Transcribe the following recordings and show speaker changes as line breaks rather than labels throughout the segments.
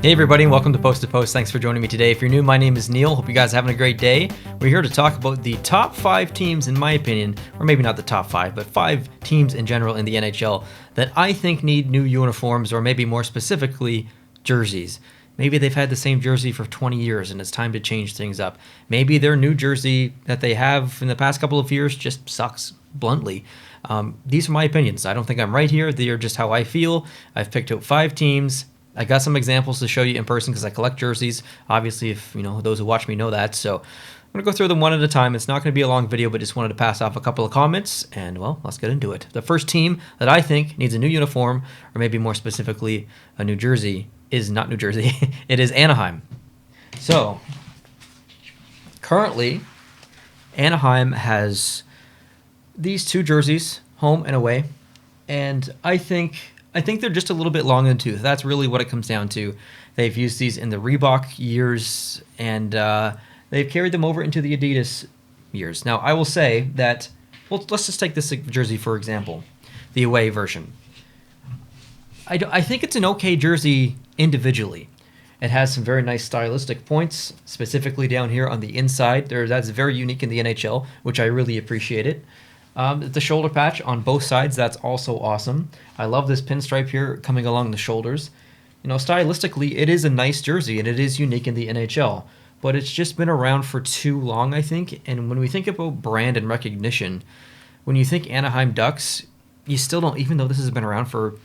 Hey everybody, and welcome to Post to Post. Thanks for joining me today. If you're new, my name is Neil. Hope you guys are having a great day. We're here to talk about the top 5 teams, in my opinion, or maybe not the top 5, but 5 teams in general in the NHL that I think need new uniforms, or maybe more specifically, jerseys. Maybe they've had the same jersey for 20 years and it's time to change things up. Maybe their new jersey that they have in the past couple of years just sucks, bluntly. These are my opinions. I don't think I'm right here. They are just how I feel. I've picked out 5 teams. I got some examples to show you in person because I collect jerseys. Obviously, if you know those who watch me know that. So I'm going to go through them one at a time. It's not going to be a long video, but just wanted to pass off a couple of comments. And, well, let's get into it. The first team that I think needs a new uniform, or maybe more specifically a new jersey, is not New Jersey. It is Anaheim. So, currently, Anaheim has these 2 jerseys, home and away. And I think they're just a little bit long in the tooth. That's really what it comes down to. They've used these in the Reebok years, and they've carried them over into the Adidas years. Now, I will say that, well, let's just take this jersey, for example, the away version. I think it's an okay jersey individually. It has some very nice stylistic points, specifically down here on the inside. That's very unique in the NHL, which I really appreciate it. The shoulder patch on both sides, that's also awesome. I love this pinstripe here coming along the shoulders. You know, stylistically, it is a nice jersey, and it is unique in the NHL. But it's just been around for too long, I think. And when we think about brand and recognition, when you think Anaheim Ducks, you still don't, even though this has been around for,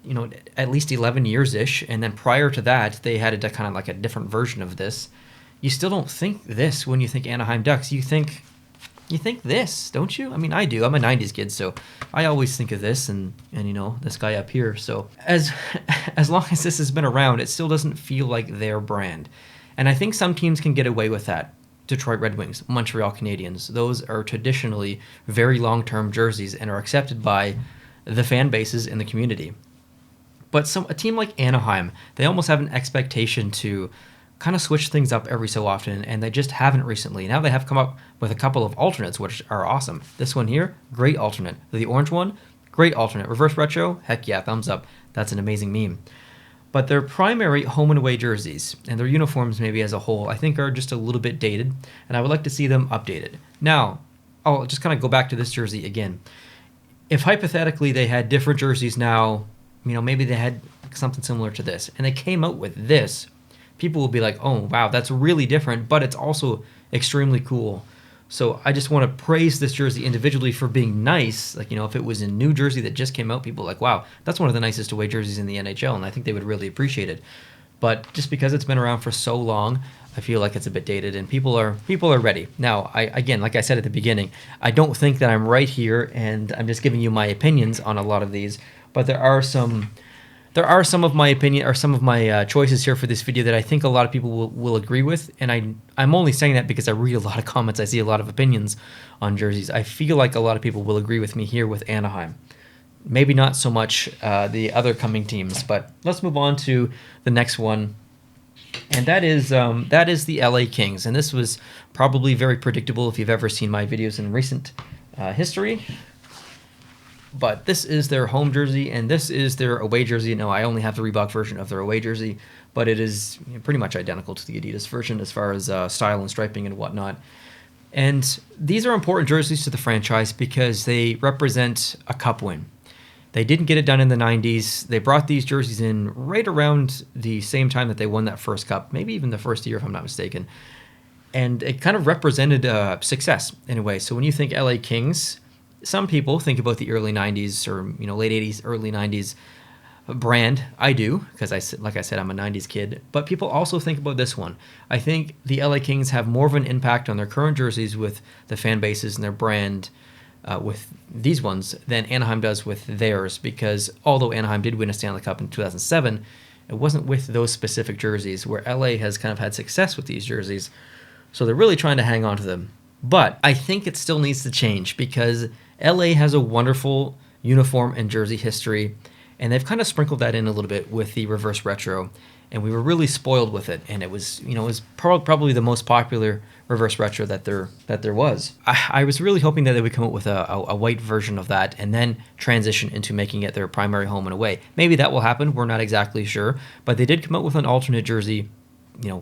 you know, at least 11 years-ish, and then prior to that, they had a kind of like a different version of this, you still don't think this when you think Anaheim Ducks. You think this, don't you? I mean, I do. I'm a 90s kid, so I always think of this and you know, this guy up here. So as long as this has been around, it still doesn't feel like their brand. And I think some teams can get away with that. Detroit Red Wings, Montreal Canadiens, those are traditionally very long-term jerseys and are accepted by the fan bases in the community. But a team like Anaheim, they almost have an expectation to kind of switch things up every so often, and they just haven't recently. Now they have come up with a couple of alternates, which are awesome. This one here, great alternate. The orange one, great alternate. Reverse retro, heck yeah, thumbs up. That's an amazing meme. But their primary home and away jerseys, and their uniforms maybe as a whole, I think are just a little bit dated, and I would like to see them updated. Now, I'll just kind of go back to this jersey again. If hypothetically they had different jerseys now, you know, maybe they had something similar to this, and they came out with this, people will be like, oh, wow, that's really different, but it's also extremely cool. So I just want to praise this jersey individually for being nice. Like, you know, if it was in New Jersey that just came out, people are like, wow, that's one of the nicest away jerseys in the NHL, and I think they would really appreciate it. But just because it's been around for so long, I feel like it's a bit dated, and people are ready. Now, again, like I said at the beginning, I don't think that I'm right here, and I'm just giving you my opinions on a lot of these, but there are some of my opinion, or some of my choices here for this video that I think a lot of people will agree with, and I'm only saying that because I read a lot of comments, I see a lot of opinions on jerseys. I feel like a lot of people will agree with me here with Anaheim. Maybe not so much the other coming teams, but let's move on to the next one, and that is the LA Kings, and this was probably very predictable if you've ever seen my videos in recent history. But this is their home jersey, and this is their away jersey. No, I only have the Reebok version of their away jersey, but it is pretty much identical to the Adidas version as far as style and striping and whatnot. And these are important jerseys to the franchise because they represent a cup win. They didn't get it done in the 90s. They brought these jerseys in right around the same time that they won that first cup, maybe even the first year if I'm not mistaken. And it kind of represented success in a way. So when you think LA Kings, some people think about the early 90s or, you know, late 80s, early 90s brand. I do, because like I said, I'm a 90s kid. But people also think about this one. I think the LA Kings have more of an impact on their current jerseys with the fan bases and their brand with these ones than Anaheim does with theirs, because although Anaheim did win a Stanley Cup in 2007, it wasn't with those specific jerseys, where LA has kind of had success with these jerseys. So they're really trying to hang on to them. But I think it still needs to change because LA has a wonderful uniform and jersey history, and they've kind of sprinkled that in a little bit with the reverse retro. and we were really spoiled with it. And it was, it was probably the most popular reverse retro that there was. I was really hoping that they would come up with a white version of that and then transition into making it their primary home and away. Maybe that will happen. We're not exactly sure, but they did come up with an alternate jersey,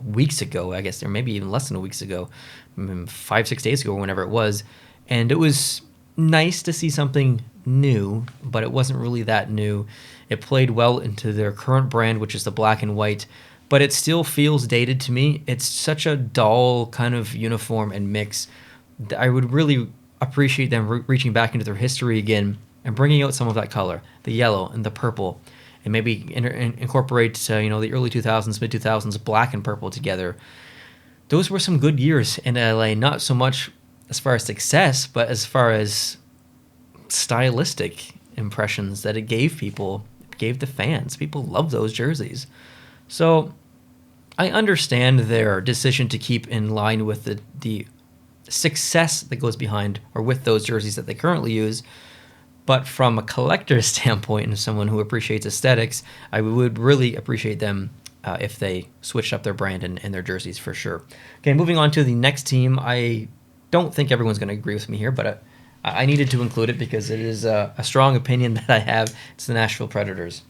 weeks ago, I guess, or maybe even less than weeks ago, 5-6 days ago, or whenever it was. And it was nice to see something new, but it wasn't really that new. It played well into their current brand, which is the black and white, but it still feels dated to me. It's such a dull kind of uniform and mix. I would really appreciate them reaching back into their history again and bringing out some of that color, the yellow and the purple, and maybe incorporate the early 2000s, mid 2000s black and purple together. Those were some good years in LA, not so much as far as success, but as far as stylistic impressions that it gave people, gave the fans. People love those jerseys. So I understand their decision to keep in line with the success that goes behind or with those jerseys that they currently use. But from a collector's standpoint and someone who appreciates aesthetics, I would really appreciate them if they switched up their brand and their jerseys for sure. Okay, moving on to the next team. I don't think everyone's going to agree with me here, but I needed to include it because it is a strong opinion that I have. It's the Nashville Predators.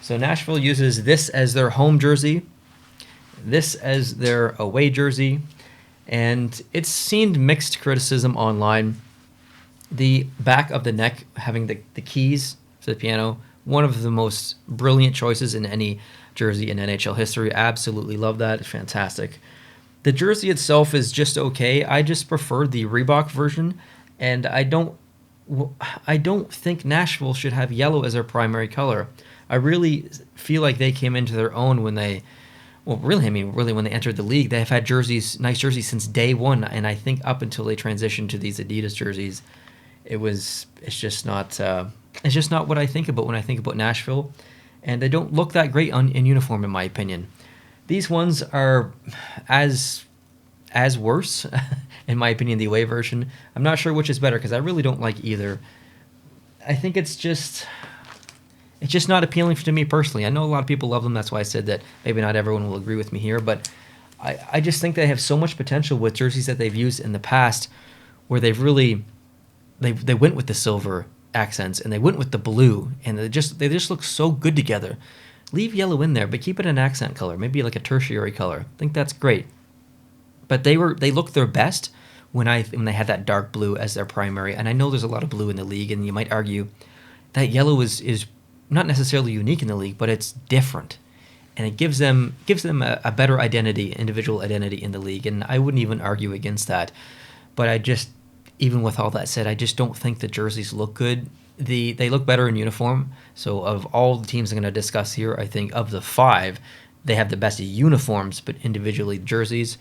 So Nashville uses this as their home jersey, this as their away jersey, and it's seen mixed criticism online. The back of the neck having the keys to the piano, one of the most brilliant choices in any jersey in NHL history. Absolutely love that. It's fantastic. The jersey itself is just okay. I just prefer the Reebok version, and I don't think Nashville should have yellow as their primary color. I really feel like they came into their own when they when they entered the league. They have had nice jerseys since day one, and I think up until they transitioned to these Adidas jerseys, it's just not what I think about when I think about Nashville, and they don't look that great in uniform, in my opinion. These ones are as worse, in my opinion, the away version. I'm not sure which is better because I really don't like either. I think it's just not appealing to me personally. I know a lot of people love them. That's why I said that maybe not everyone will agree with me here, but I just think they have so much potential with jerseys that they've used in the past where they've really they went with the silver accents and they went with the blue, and they just look so good together. Leave yellow in there, but keep it an accent color, maybe like a tertiary color. I think that's great. But they looked their best when they had that dark blue as their primary. And I know there's a lot of blue in the league, and you might argue that yellow is not necessarily unique in the league, but it's different, and it gives them a better identity, individual identity in the league. And I wouldn't even argue against that. But even with all that said, I just don't think the jerseys look good. They look better in uniform. So of all the teams I'm going to discuss here, I think of the 5, they have the best uniforms, but individually jerseys,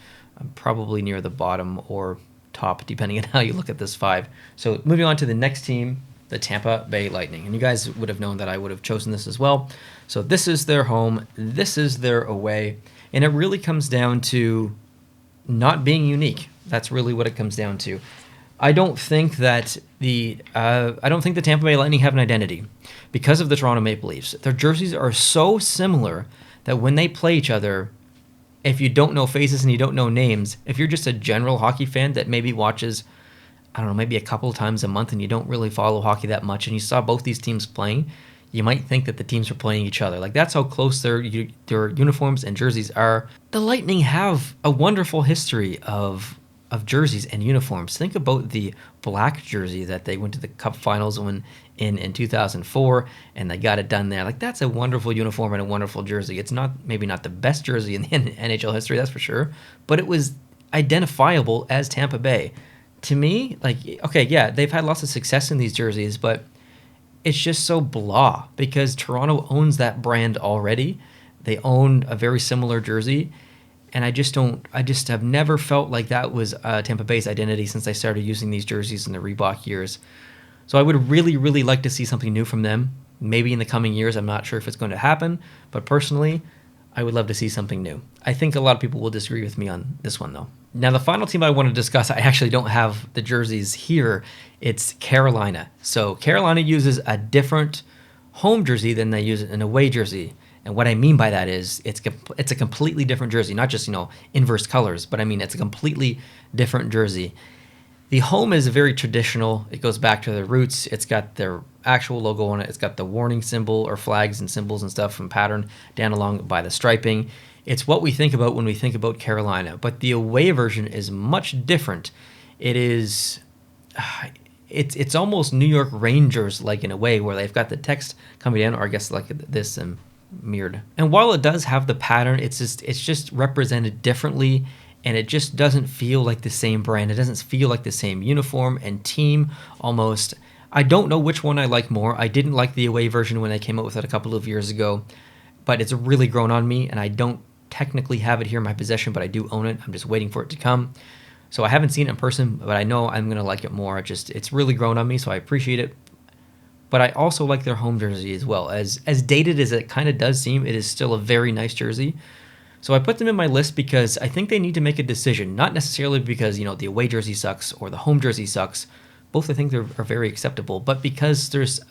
probably near the bottom or top, depending on how you look at this 5. So moving on to the next team, the Tampa Bay Lightning. And you guys would have known that I would have chosen this as well. So this is their home, this is their away, and it really comes down to not being unique. That's really what it comes down to. I don't think that the Tampa Bay Lightning have an identity because of the Toronto Maple Leafs. Their jerseys are so similar that when they play each other, if you don't know faces and you don't know names, if you're just a general hockey fan that maybe watches, I don't know, maybe a couple of times a month and you don't really follow hockey that much and you saw both these teams playing, you might think that the teams are playing each other. Like, that's how close their uniforms and jerseys are. The Lightning have a wonderful history of jerseys and uniforms. Think about the black jersey that they went to the Cup Finals in 2004, and they got it done there. Like, that's a wonderful uniform and a wonderful jersey. It's maybe not the best jersey in the NHL history, that's for sure, but it was identifiable as Tampa Bay. To me, like, okay, yeah, they've had lots of success in these jerseys, but it's just so blah because Toronto owns that brand already. They own a very similar jersey. And I just have never felt like that was Tampa Bay's identity since I started using these jerseys in the Reebok years. So I would really, really like to see something new from them. Maybe in the coming years. I'm not sure if it's going to happen. But personally, I would love to see something new. I think a lot of people will disagree with me on this one, though. Now, the final team I want to discuss, I actually don't have the jerseys here. It's Carolina. So Carolina uses a different home jersey than they use an away jersey. And what I mean by that is it's a completely different jersey, not just, inverse colors, but I mean, it's a completely different jersey. The home is very traditional. It goes back to the roots. It's got their actual logo on it. It's got the warning symbol or flags and symbols and stuff from pattern down along by the striping. It's what we think about when we think about Carolina, but the away version is much different. It is, it's almost New York Rangers like in a way, where they've got the text coming down, or I guess like this mirrored. And while it does have the pattern, it's just represented differently, and it just doesn't feel like the same brand. It doesn't feel like the same uniform and team almost. I don't know which one I like more. I didn't like the away version when they came out with it a couple of years ago, but it's really grown on me, and I don't technically have it here in my possession, but I do own it. I'm just waiting for it to come. So I haven't seen it in person, but I know I'm going to like it more. It's really grown on me, so I appreciate it. But I also like their home jersey as well. As dated as it kind of does seem, it is still a very nice jersey. So I put them in my list because I think they need to make a decision, not necessarily because, the away jersey sucks or the home jersey sucks. Both I think are very acceptable, but because there's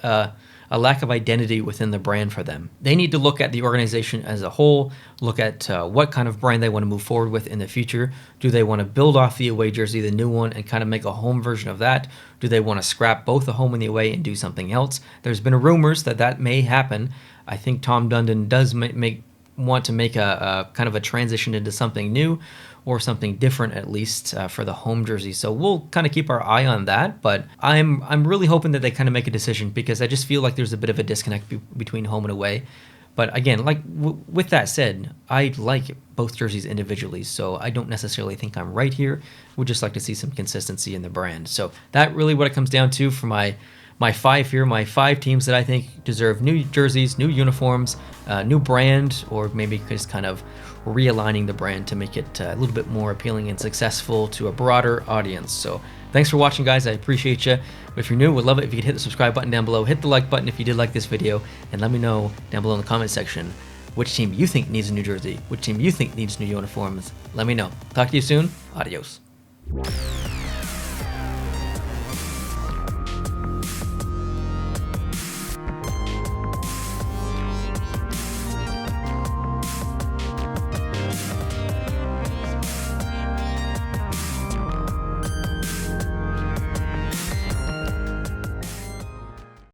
a lack of identity within the brand for them. They need to look at the organization as a whole, look at what kind of brand they want to move forward with in the future. Do they want to build off the away jersey, the new one, and kind of make a home version of that? Do they want to scrap both the home and the away and do something else? There's been rumors that may happen. I think Tom Dundon does want to make a kind of a transition into something new, or something different at least for the home jersey. So we'll kind of keep our eye on that, but I'm really hoping that they kind of make a decision, because I just feel like there's a bit of a disconnect between home and away. But again, with that said, I like both jerseys individually, so I don't necessarily think I'm right here. Would just like to see some consistency in the brand. So that really what it comes down to for my 5 here, my 5 teams that I think deserve new jerseys, new uniforms, new brand, or maybe just kind of realigning the brand to make it a little bit more appealing and successful to a broader audience. So thanks for watching, guys. I appreciate you. If you're new, would love it if you could hit the subscribe button down below, hit the like button if you did like this video, and let me know down below in the comment section which team you think needs a new jersey, which team you think needs new uniforms. Let me know. Talk to you soon. Adios.